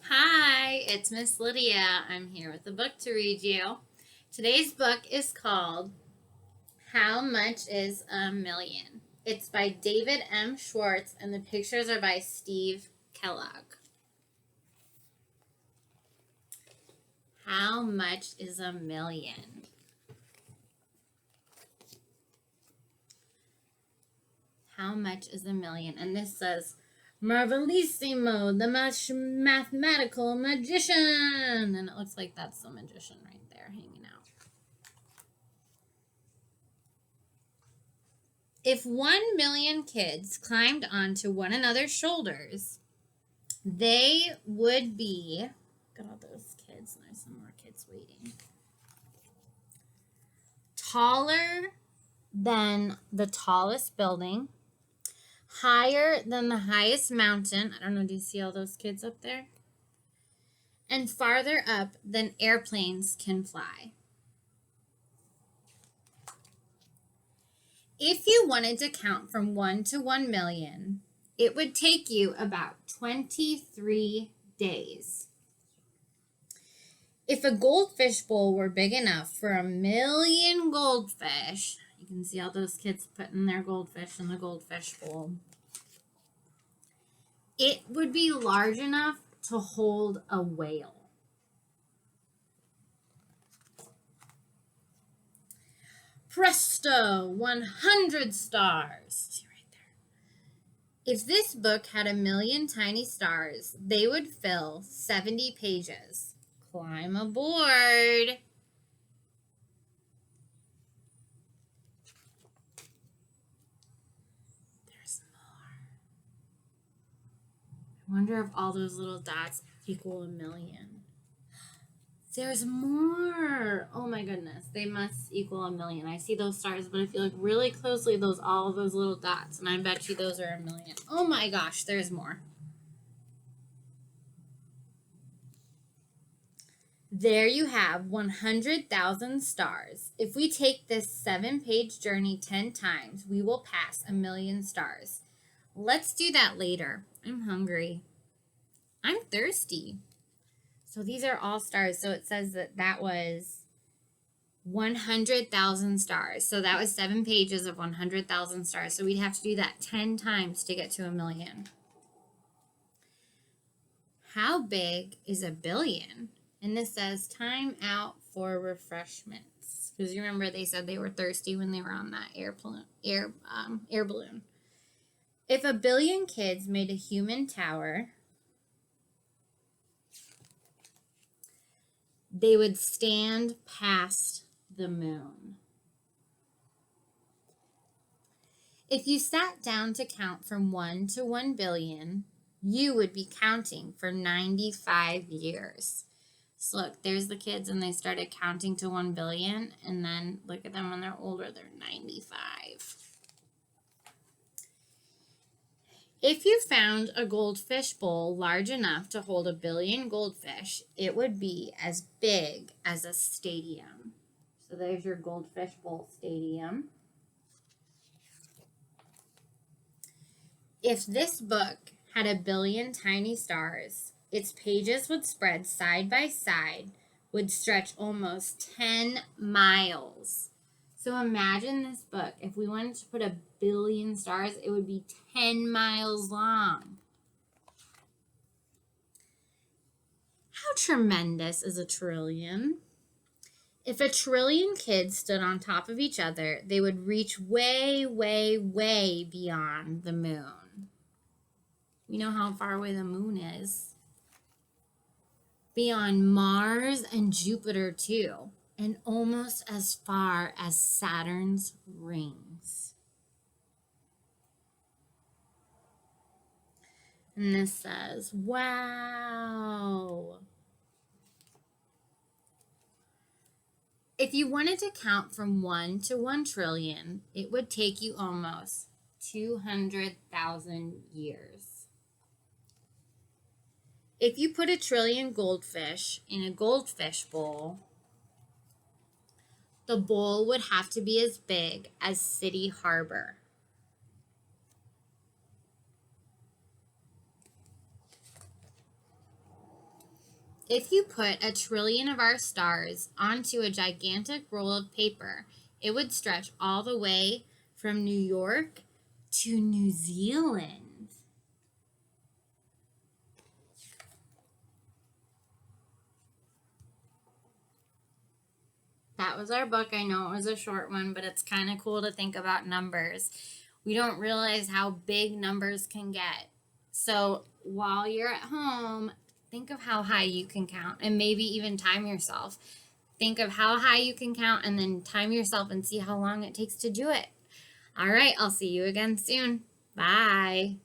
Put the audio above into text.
Hi, it's Miss Lydia. I'm here with a book to read you. Today's book is called How Much is a Million? It's by David M. Schwartz, and the pictures are by Steve Kellogg. How much is a million? How much is a million? And this says, Marvelissimo, the mathematical magician. And it looks like that's the magician right there hanging out. If 1 million kids climbed onto one another's shoulders, they would be, look at all those kids, there's some more kids waiting, taller than the tallest building, higher than the highest mountain. I don't know, do you see all those kids up there? And farther up than airplanes can fly. If you wanted to count from 1 to 1 million, it would take you about 23 days. If a goldfish bowl were big enough for 1 million goldfish, you can see all those kids putting their goldfish in the goldfish bowl, it would be large enough to hold a whale. Presto, 100 stars. See right there. If this book had 1 million tiny stars, they would fill 70 pages. Climb aboard. There's more. I wonder if all those little dots equal 1 million. There's more. Oh my goodness. They must equal 1 million. I see those stars, but if you look really closely, all of those little dots, and I bet you those are 1 million. Oh my gosh, there's more. There you have 100,000 stars. If we take this 7-page journey 10 times, we will pass 1 million stars. Let's do that later. I'm hungry. I'm thirsty. So these are all stars. So it says that was 100,000 stars. So that was 7 pages of 100,000 stars. So we'd have to do that 10 times to get to 1 million. How big is a billion? And this says time out for refreshments. Because you remember they said they were thirsty when they were on that air balloon. If 1 billion kids made a human tower, they would stand past the moon. If you sat down to count from 1 to 1 billion, you would be counting for 95 years. So look, there's the kids, and they started counting to 1 billion, and then look at them when they're older, they're 95. If you found a goldfish bowl large enough to hold 1 billion goldfish, it would be as big as a stadium. So there's your goldfish bowl stadium. If this book had 1 billion tiny stars, its pages would spread side by side, would stretch almost 10 miles. So imagine this book. If we wanted to put 1 billion stars, it would be 10 miles long. How tremendous is 1 trillion? If 1 trillion kids stood on top of each other, they would reach way, way, way beyond the moon. We know how far away the moon is. Beyond Mars and Jupiter too, and almost as far as Saturn's rings. And this says, wow. If you wanted to count from 1 to 1 trillion, it would take you almost 200,000 years. If you put 1 trillion goldfish in a goldfish bowl, the bowl would have to be as big as City Harbor. If you put 1,000,000,000,000 of our stars onto a gigantic roll of paper, it would stretch all the way from New York to New Zealand. That was our book. I know it was a short one, but it's kind of cool to think about numbers. We don't realize how big numbers can get. So while you're at home, think of how high you can count and maybe even time yourself. Think of how high you can count and then time yourself and see how long it takes to do it. All right, I'll see you again soon. Bye.